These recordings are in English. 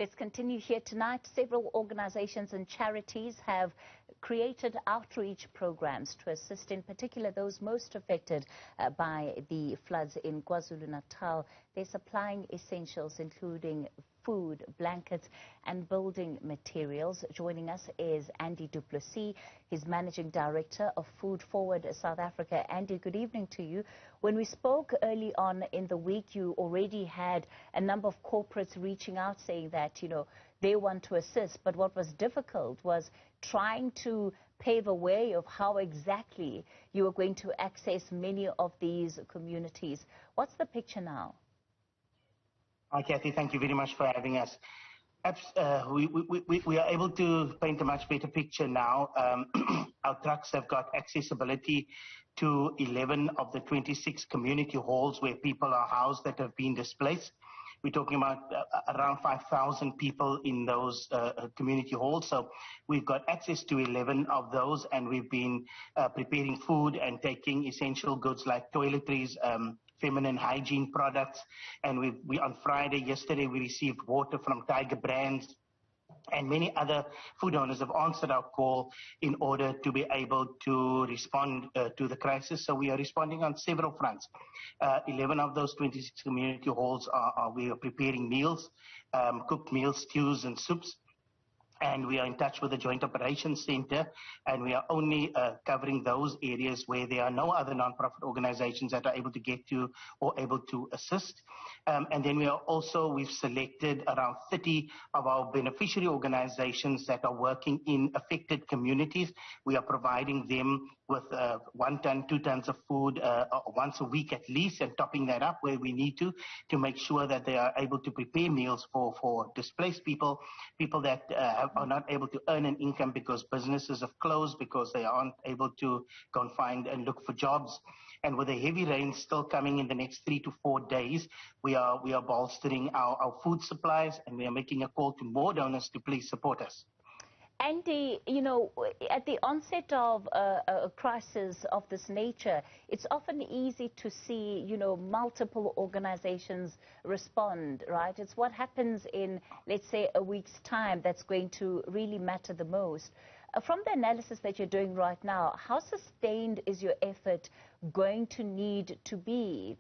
Let's continue here tonight. Several organizations and charities have created outreach programs to assist, in particular, those most affected by the floods in KwaZulu-Natal. They're supplying essentials, including food, blankets, and building materials. Joining us is Andy du Plessis. He's Managing Director of Food Forward South Africa. Andy, good evening to you. When we spoke early on in the week, you already had a number of corporates reaching out saying that, you know, they want to assist. But what was difficult was trying to pave a way of how exactly you are going to access many of these communities. What's the picture now? Hi, Kathy. Thank you very much for having us. We are able to paint a much better picture now. Our trucks have got accessibility to 11 of the 26 community halls where people are housed that have been displaced. We're talking about around 5,000 people in those community halls. So we've got access to 11 of those, and we've been preparing food and taking essential goods like toiletries, feminine hygiene products. And we on Friday, yesterday, we received water from Tiger Brands, and many other food owners have answered our call in order to be able to respond to the crisis. So we are responding on several fronts. 11 of those 26 community halls we are preparing meals, cooked meals, stews and soups. And we are in touch with the Joint Operations Center, and we are only covering those areas where there are no other non-profit organizations that are able to get to or able to assist. And then we've selected around 30 of our beneficiary organizations that are working in affected communities. We are providing them with 1 ton, 2 tons of food once a week at least, and topping that up where we need to make sure that they are able to prepare meals for displaced people, people that are not able to earn an income because businesses have closed, because they aren't able to go and find and look for jobs. And with the heavy rain still coming in the next 3 to 4 days, we are bolstering our food supplies, and we are making a call to more donors to please support us. Andy, you know, at the onset of a crisis of this nature, it's often easy to see, you know, multiple organizations respond, right? It's what happens in, let's say, a week's time that's going to really matter the most. From the analysis that you're doing right now, how sustained is your effort going to need to be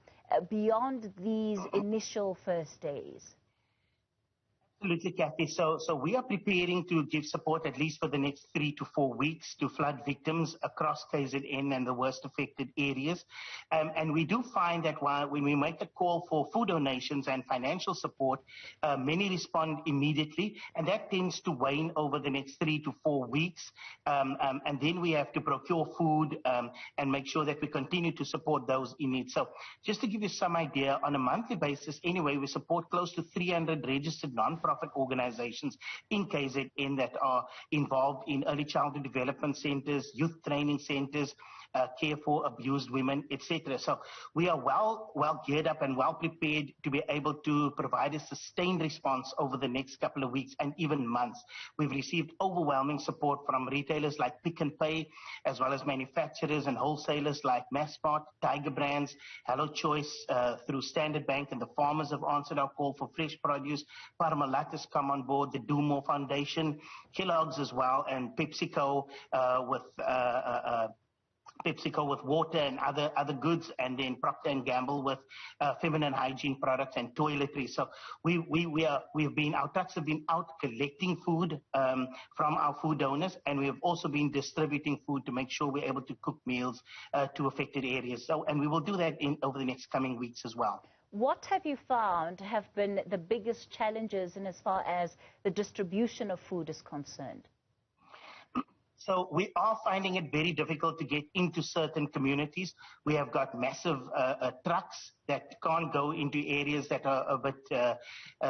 beyond these initial first days? Absolutely, Kathy. So we are preparing to give support at least for the next 3 to 4 weeks to flood victims across KZN and the worst affected areas. And we do find that when we make a call for food donations and financial support, many respond immediately, and that tends to wane over the next 3 to 4 weeks. And then we have to procure food and make sure that we continue to support those in need. So just to give you some idea, on a monthly basis anyway, we support close to 300 registered non-profit organizations in KZN that are involved in early childhood development centers, youth training centers, care for abused women, etc. So we are well geared up and well prepared to be able to provide a sustained response over the next couple of weeks and even months. We've received overwhelming support from retailers like Pick n Pay, as well as manufacturers and wholesalers like Massmart, Tiger Brands, Hello Choice, through Standard Bank, and the farmers have answered our call for fresh produce. Parmalat has come on board, the Do More Foundation, Kellogg's as well, and PepsiCo with water and other goods, and then Procter & Gamble with feminine hygiene products and toiletries. So our trucks have been out collecting food from our food donors, and we have also been distributing food to make sure we're able to cook meals to affected areas. So, and we will do that over the next coming weeks as well. What have you found have been the biggest challenges in as far as the distribution of food is concerned? So we are finding it very difficult to get into certain communities. We have got massive trucks that can't go into areas that are a bit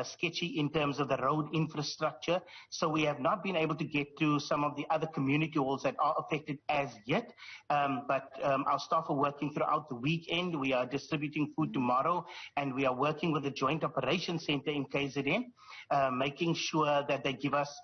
sketchy in terms of the road infrastructure. So we have not been able to get to some of the other community halls that are affected as yet. But our staff are working throughout the weekend. We are distributing food tomorrow, and we are working with the Joint Operations Center in KZN, making sure that they give us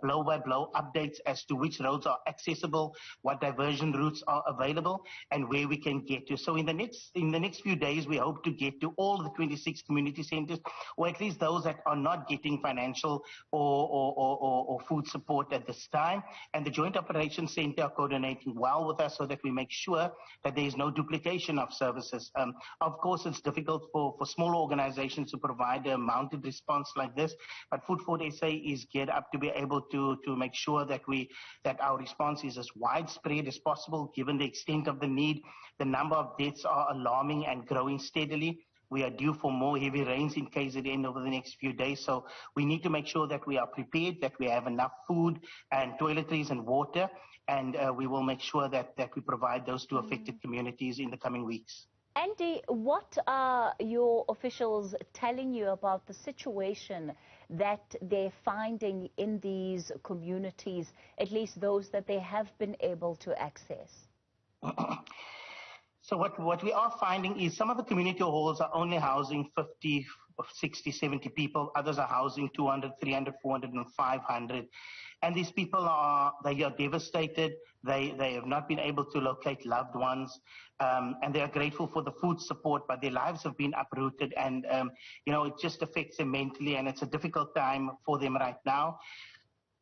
blow-by-blow updates as to which roads are accessible, what diversion routes are available, and where we can get to. So in the next few days, we hope to get to all the 26 community centers, or at least those that are not getting financial or food support at this time. And the Joint Operations Center are coordinating well with us so that we make sure that there is no duplication of services. Of course, it's difficult for small organizations to provide a mounted response like this, but Food for SA is geared up to be able to make sure that our response is as widespread as possible, given the extent of the need. The number of deaths are alarming and growing steadily. We are due for more heavy rains in KZN over the next few days, so we need to make sure that we are prepared, that we have enough food and toiletries and water, and we will make sure that we provide those to affected communities in the coming weeks. Andy, what are your officials telling you about the situation that they're finding in these communities, at least those that they have been able to access? So what we are finding is some of the community halls are only housing 50, 60, 70 people. Others are housing 200, 300, 400, and 500. And these people are devastated. They have not been able to locate loved ones. And they are grateful for the food support, but their lives have been uprooted. And, it just affects them mentally. And it's a difficult time for them right now.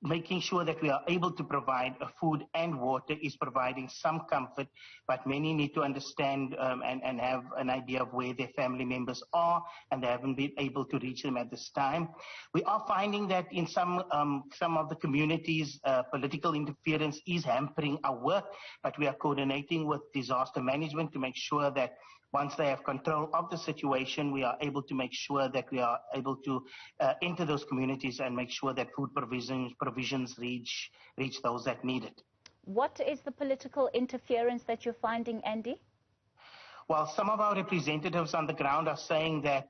Making sure that we are able to provide food and water is providing some comfort, but many need to understand and have an idea of where their family members are, and they haven't been able to reach them at this time. We are finding that in some of the communities, political interference is hampering our work, but we are coordinating with disaster management to make sure that once they have control of the situation, we are able to make sure that we are able to enter those communities and make sure that food provisions reach those that need it. What is the political interference that you're finding, Andy? Well, some of our representatives on the ground are saying that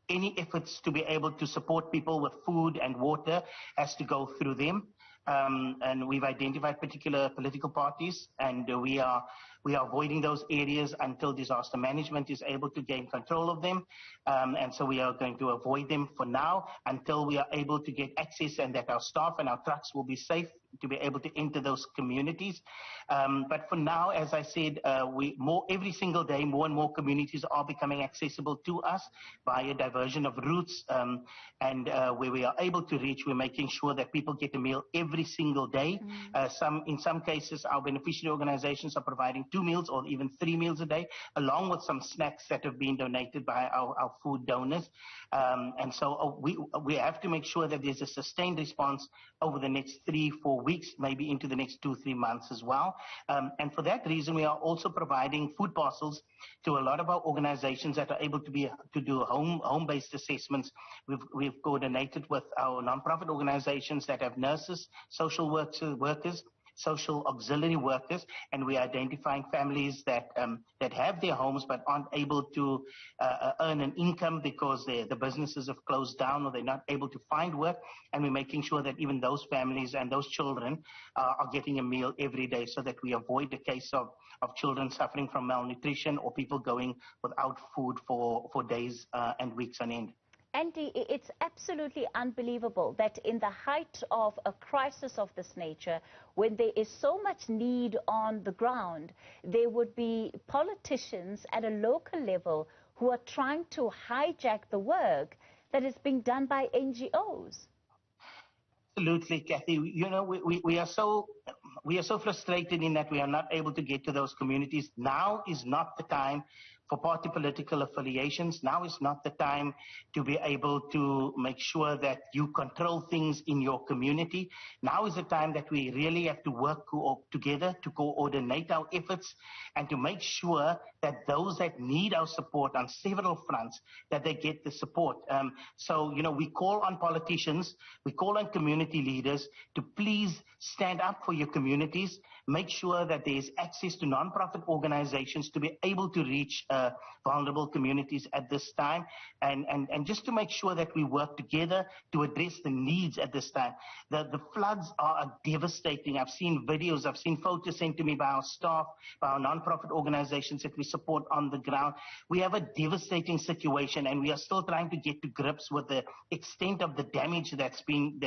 any efforts to be able to support people with food and water has to go through them. And we've identified particular political parties, and we are avoiding those areas until disaster management is able to gain control of them. And so we are going to avoid them for now until we are able to get access and that our staff and our trucks will be safe to be able to enter those communities. But for now, as I said, every single day, more and more communities are becoming accessible to us via diversion of routes. And where we are able to reach, we're making sure that people get a meal every single day. In some cases, our beneficiary organizations are providing 2 meals or even 3 meals a day, along with some snacks that have been donated by our food donors. And so we have to make sure that there's a sustained response over the next 3-4 weeks, maybe into the next 2-3 months as well. And for that reason, we are also providing food parcels to a lot of our organizations that are able to do home-based assessments. We've coordinated with our nonprofit organizations that have nurses, social workers, social auxiliary workers, and we are identifying families that have their homes but aren't able to earn an income because the businesses have closed down or they're not able to find work, and we're making sure that even those families and those children are getting a meal every day so that we avoid the case of children suffering from malnutrition or people going without food for days and weeks on end. Andy, it's absolutely unbelievable that in the height of a crisis of this nature, when there is so much need on the ground, there would be politicians at a local level who are trying to hijack the work that is being done by NGOs. Absolutely, Kathy. We are so frustrated in that we are not able to get to those communities. Now is not the time for party political affiliations. Now is not the time to be able to make sure that you control things in your community. Now is the time that we really have to work together to coordinate our efforts and to make sure that those that need our support on several fronts, that they get the support. So we call on politicians, we call on community leaders to please stand up for your communities, make sure that there is access to nonprofit organizations to be able to reach vulnerable communities at this time, and just to make sure that we work together to address the needs at this time. The floods are devastating. I've seen videos, I've seen photos sent to me by our staff, by our non-profit organizations that we support on the ground. We have a devastating situation, and we are still trying to get to grips with the extent of the damage that's been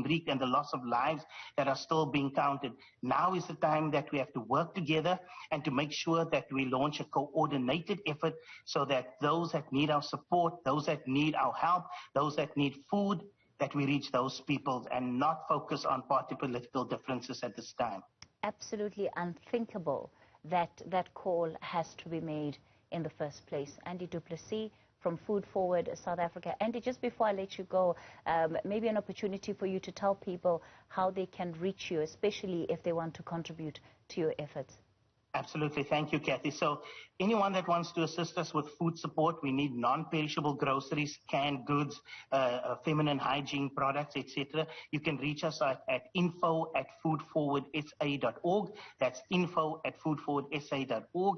wreaked and the loss of lives that are still being counted. Now is the time that we have to work together and to make sure that we launch a coordinated effort so that those that need our support, those that need our help, those that need food, that we reach those people and not focus on party political differences at this time. Absolutely unthinkable that that call has to be made in the first place. Andy du Plessis from Food Forward South Africa. Andy, just before I let you go, maybe an opportunity for you to tell people how they can reach you, especially if they want to contribute to your efforts. Absolutely. Thank you, Kathy. So anyone that wants to assist us with food support, we need non-perishable groceries, canned goods, feminine hygiene products, etc. You can reach us at info@foodforwardsa.org. That's info@foodforwardsa.org,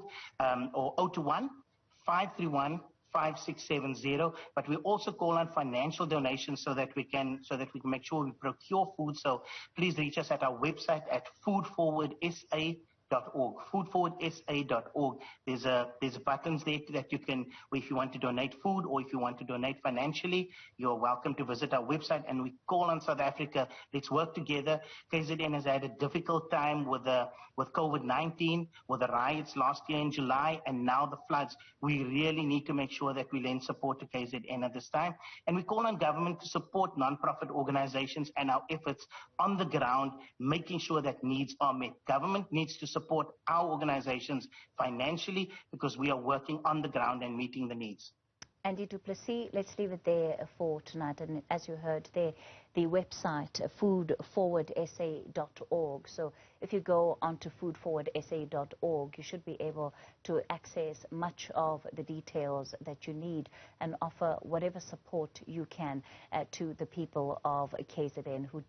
or 021-531-5670. But we also call on financial donations so that we can make sure we procure food. So please reach us at our website at foodforwardsa.org. foodforwardsa.org. There's buttons there that you can, if you want to donate food or if you want to donate financially, you're welcome to visit our website. And we call on South Africa, let's work together. KZN has had a difficult time with COVID-19, with the riots last year in July, and now the floods. We really need to make sure that we lend support to KZN at this time. And we call on government to support non-profit organizations and our efforts on the ground, making sure that needs are met. Government needs to support our organizations financially because we are working on the ground and meeting the needs. Andy du Plessis, let's leave it there for tonight. And as you heard there, the website, foodforwardsa.org. So if you go onto foodforwardsa.org, you should be able to access much of the details that you need and offer whatever support you can to the people of KZN who